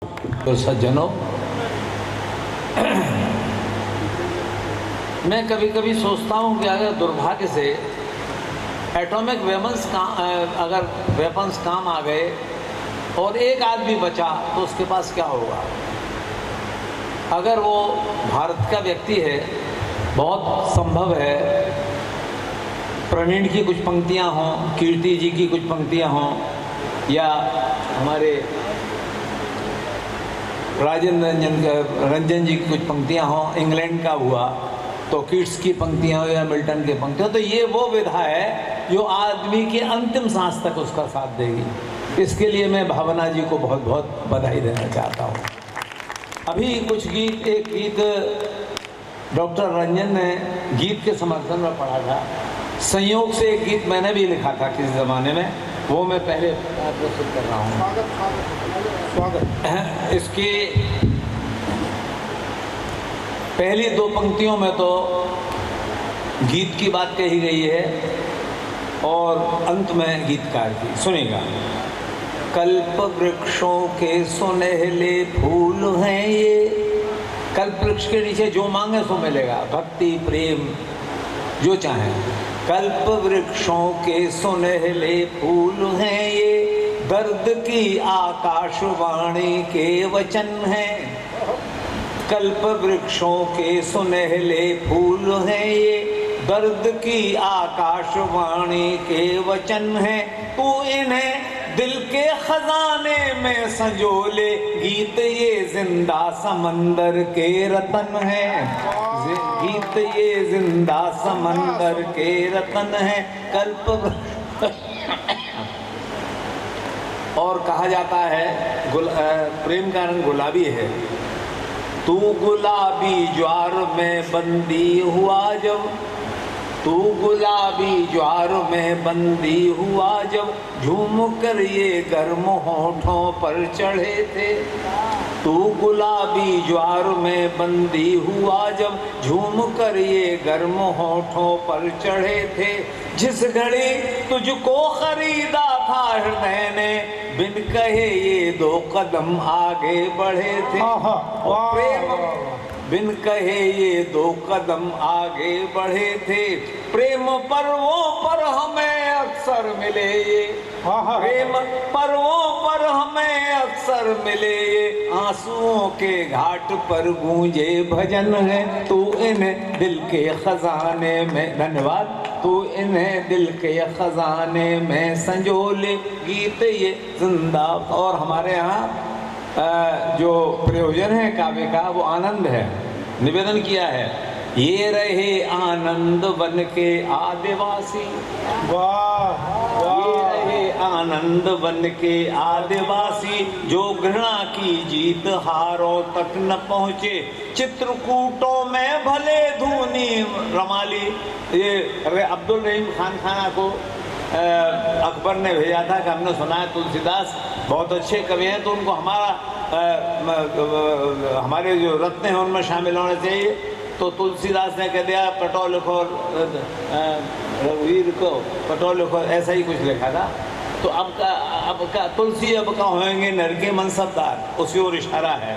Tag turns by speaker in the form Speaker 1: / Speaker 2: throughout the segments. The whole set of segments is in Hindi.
Speaker 1: तो सज्जनों, मैं कभी कभी सोचता हूँ कि अगर दुर्भाग्य से एटॉमिक अगर वेपन्स काम आ गए और एक आदमी बचा तो उसके पास क्या होगा। अगर वो भारत का व्यक्ति है, बहुत संभव है प्रवीण की कुछ पंक्तियाँ हों, कीर्ति जी की कुछ पंक्तियाँ हों, या हमारे राजेंद्र रंजन जी की कुछ पंक्तियाँ हों, इंग्लैंड का हुआ तो कीट्स की पंक्तियाँ हो या मिल्टन की पंक्तियाँ, तो ये वो विधा है जो आदमी के अंतिम सांस तक उसका साथ देगी। इसके लिए मैं भावना जी को बहुत बहुत बधाई देना चाहता हूँ। अभी कुछ गीत, एक गीत डॉक्टर रंजन ने गीत के समर्थन में पढ़ा था। संयोग से एक गीत मैंने भी लिखा था किसी ज़माने में, वो मैं पहले प्रस्तुत कर रहा हूँ। स्वागत। इसकी पहली दो पंक्तियों में तो गीत की बात कही गई है और अंत में गीतकार की। सुनिएगा। कल्प वृक्षों के सुनहले फूल हैं ये, कल्प वृक्ष के नीचे जो मांगे सो मिलेगा, भक्ति प्रेम जो चाहे। कल्प वृक्षों के सुनहले फूल हैं ये, दर्द की आकाशवाणी के वचन हैं। कल्प वृक्षों के सुनहले फूल हैं ये, दर्द की आकाशवाणी के वचन हैं। तू इन्हें दिल के खजाने में संजोले, गीत ये जिंदा समंदर के रतन है। गीत ये जिंदा समंदर के रतन है। कल्प और कहा जाता है प्रेम का रंग गुलाबी है। तू गुलाबी ज्वार में बंदी हुआ जब, तू गुलाबी ज्वार में बंदी हुआ जब, झूम कर ये गर्म होठों पर चढ़े थे। तू गुलाबी ज्वार में बंदी हुआ जब, झूम कर ये गर्म होठों पर चढ़े थे। जिस घड़ी तुझको खरीदा था हृदय ने, बिन कहे ये दो कदम आगे बढ़े थे। प्रेम बिन कहे ये दो कदम आगे बढ़े थे। प्रेम पर्वों पर हमें अक्सर मिले ये, प्रेम पर्वों पर हमें अक्सर मिले ये, आंसुओं के घाट पर गूंजे भजन है। तू इन्हें दिल के खजाने में, धन्यवाद, तू इन्हें दिल के खजाने में संजोले, गीत ये जिंदा। और हमारे यहाँ जो प्रयोजन है काव्य का वो आनंद है। निवेदन किया है, ये रहे आनंद बन के आदिवासी, वाह ये रहे आनंद बन के आदिवासी, जो घृणा की जीत हारों तक न पहुँचे, चित्रकूटों में भले धूनी रमाली। ये अब्दुल रहीम खान खाना को अकबर ने भेजा था कि हमने सुना है तुलसीदास बहुत अच्छे कवि हैं, तो उनको हमारे जो रत्न हैं उनमें शामिल होने चाहिए। तो तुलसीदास ने कह दिया पटो लिखो, रघुवीर को पटो लिखो, ऐसा ही कुछ लिखा था। तो अब का तुलसी अब का होंगे नर के मनसबदार, उसी ओर इशारा है।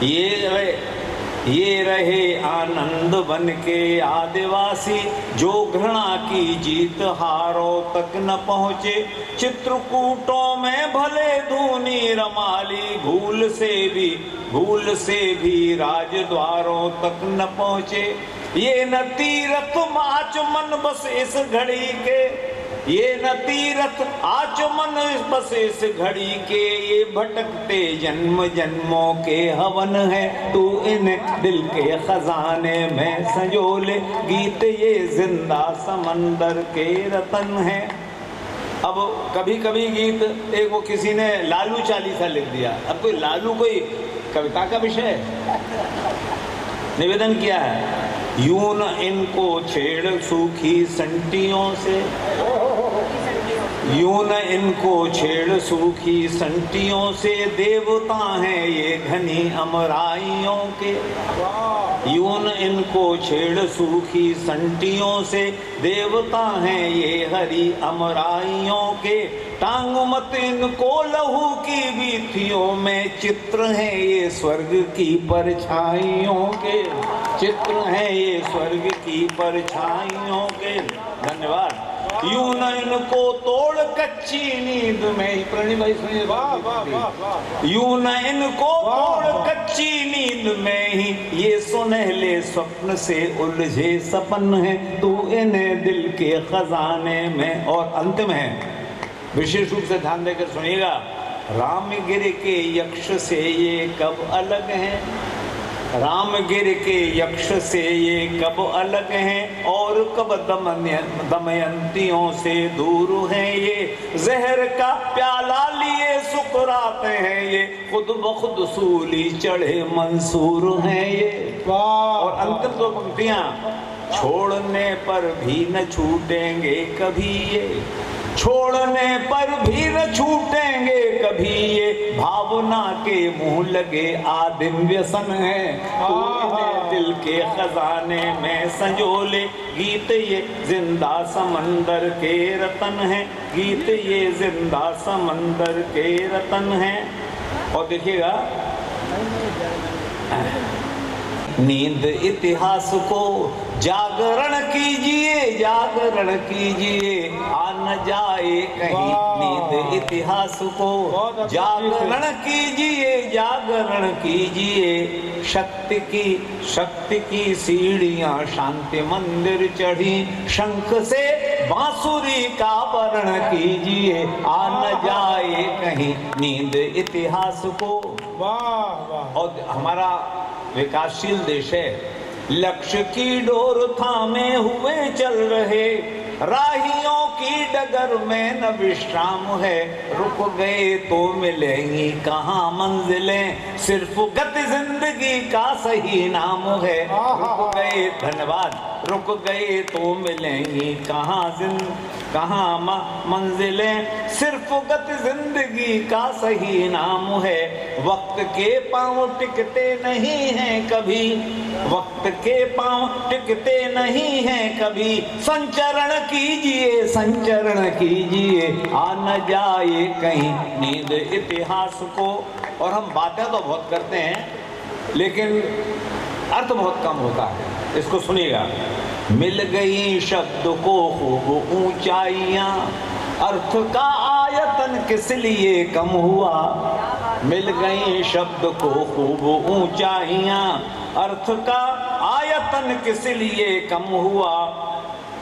Speaker 1: ये रहे आनंद बन के आदिवासी, जो घृणा की जीत हारों तक न पहुँचे, चित्रकूटों में भले धूनी रमाली, भूल से भी राजद्वारों तक न पहुँचे। ये न तीरथ आचमन बस इस घड़ी के, ये न तीरथ आचमन बस इस घड़ी के, ये भटकते जन्म जन्मों के हवन है। तू इन दिल के खजाने में संजोले, गीत ये जिंदा समंदर के रतन है। अब कभी कभी गीत, एक वो किसी ने लालू चालीसा लिख दिया। अब कोई लालू कोई कविता का विषय है? निवेदन किया है, यूं न इनको छेड़ सूखी संटियों से, यूं न इनको छेड़ सूखी संटियों से, देवता हैं ये घनी अमराइयों के। यूं न इनको छेड़ सूखी संटियों से, देवता हैं ये हरी अमराइयों के। टांग मत इनको लहू की बीथियों में, चित्र हैं ये स्वर्ग की परछाइयों के। चित्र हैं ये स्वर्ग की परछाइयों के। धन्यवाद। यूं न इनको तोड़ कच्ची नींद में, प्रणीत भाई सुनिए। यूं न इनको तोड़ कच्ची नींद में ही, ये सुनहले स्वप्न से उलझे सपन है, तू इन्हें दिल के खजाने में। और अंतिम है, विशेष रूप से ध्यान देकर सुनिएगा। रामगिर के यक्ष से ये कब अलग हैं, रामगिर के यक्ष से ये कब अलग हैं, और कब दमयंतियों से दूर हैं ये। जहर का प्याला लिए सुकराते हैं ये, खुद बखुद सूली चढ़े मंसूर हैं ये। और अंतिम दो पंक्तियां, छोड़ने पर भी न छूटेंगे कभी ये, छोड़ने पर भी न छूटेंगे कभी ये, भावना के मुंह लगे आदिम व्यसन है, तू दिल के खजाने में संजोले। गीत ये जिंदा समंदर के रतन है, गीत ये जिंदा समंदर के रतन है। और देखिएगा, नींद इतिहास को जागरण कीजिए, जागरण कीजिए, आ न जाए कहीं। नींद इतिहास को जागरण कीजिए, जागरण कीजिए। शक्ति की सीढ़ियां शांति मंदिर चढ़ी, शंख से बांसुरी का वर्ण कीजिए, आ न जाए कहीं नींद इतिहास को। और हमारा विकासशील देश है, लक्ष्य की डोर थामे हुए चल रहे, राहियों की डगर में न विश्राम है, रुक गए तो मिलेंगी कहाँ मंजिलें, सिर्फ गति जिंदगी का सही नाम है। रुक गए, धन्यवाद, रुक गए तो मिलेंगी कहाँ मंजिलें, सिर्फ गति जिंदगी का सही नाम है। वक्त के पांव टिकते नहीं हैं कभी, वक्त के पांव टिकते नहीं हैं कभी, संचरण कीजिए, संचरण कीजिए, आ न जाए कहीं नींद इतिहास को। और हम बातें तो बहुत करते हैं, लेकिन अर्थ बहुत कम होता है। इसको सुनिएगा। मिल गई शब्द को खूब ऊंचाइयां, अर्थ का आयतन किस लिए कम हुआ। मिल गई शब्द को खूब ऊंचाइयां, अर्थ का आयतन किस लिए कम हुआ।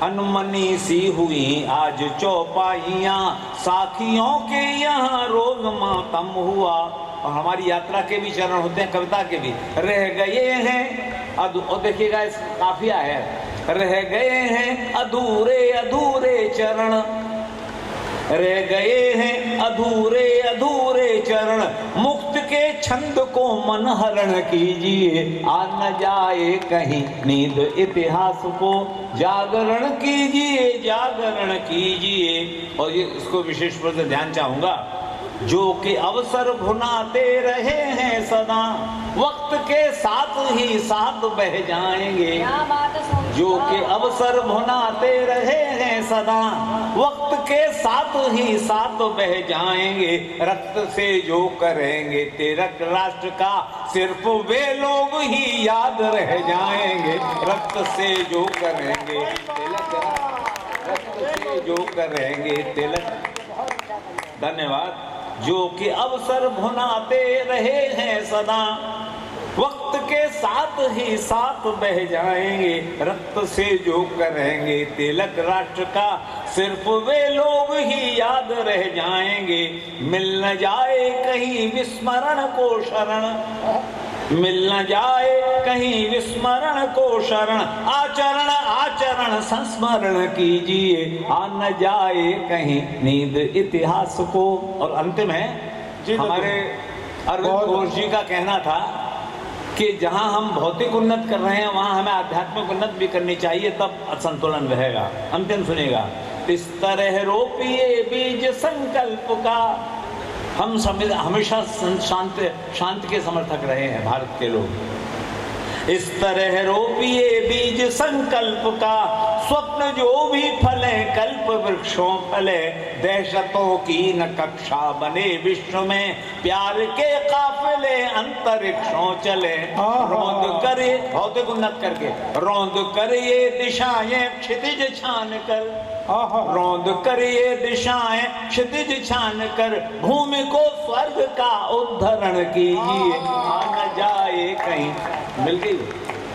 Speaker 1: अनमनी सी हुई आज चौपाइयां, साखियों के यहाँ रोज मातम हुआ। और हमारी यात्रा के भी चरण होते हैं, कविता के भी। रह गए हैं और देखिएगा इस काफिया है, रह गए हैं अधूरे अधूरे चरण, रह गए हैं अधूरे अधूरे चरण, मुक्त के छंद को मन हरण कीजिए, आ न जाए कहीं नींद इतिहास को। जागरण कीजिए, जागरण कीजिए। और ये इसको विशेष रूप से ध्यान चाहूंगा, जो कि अवसर भुनाते रहे हैं सदा, वक्त के साथ ही साथ बह जाएंगे। जो कि अवसर भुनाते रहे हैं सदा, वक्त के साथ ही साथ बह जाएंगे। रक्त से जो करेंगे तिलक राष्ट्र का, सिर्फ वे लोग ही याद रह जाएंगे। रक्त से जो करेंगे तिलक, रक्त से जो करेंगे तिलक। धन्यवाद। जो कि अवसर भुनाते रहे हैं सदा, वक्त के साथ ही साथ बह जाएंगे। रक्त से जो करेंगे तिलक राष्ट्र का, सिर्फ वे लोग ही याद रह जाएंगे। मिल न जाए कहीं विस्मरण को शरण, मिल न जाए कहीं विस्मरण को शरण, आचरण आचरण संस्मरण कीजिए, आ न जाए कहीं नींद इतिहास को। और अंतिम है, हमारे अरविंद घोष जी का कहना था कि जहां हम भौतिक उन्नत कर रहे हैं, वहां हमें आध्यात्मिक उन्नत भी करनी चाहिए, तब संतुलन रहेगा। अंतिम सुनिएगा। इस तरह रोपिए बीज संकल्प का। हम हमेशा शांति के समर्थक रहे हैं भारत के लोग। इस तरह रोपिए बीज संकल्प का, स्वप्न जो भी फले कल्प वृक्षों फले, दहशतों की न कक्षा बने विश्व में, प्यार के काफिले अंतरिक्षों चले। रौंद करे भौतिक उन्नत करके, रौंद करे ये दिशाएं क्षितिज छान कर, रौंद करे ये दिशाएं क्षितिज छान कर, भूमि को स्वर्ग का उद्धरण कीजिए, आ न जाए कहीं। मिल गई।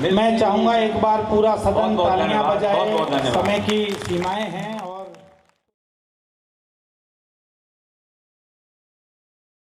Speaker 2: मैं चाहूंगा एक बार पूरा सदन तालियां बजाए,
Speaker 1: बहुत धन्यवाद।
Speaker 2: समय की सीमाएं हैं और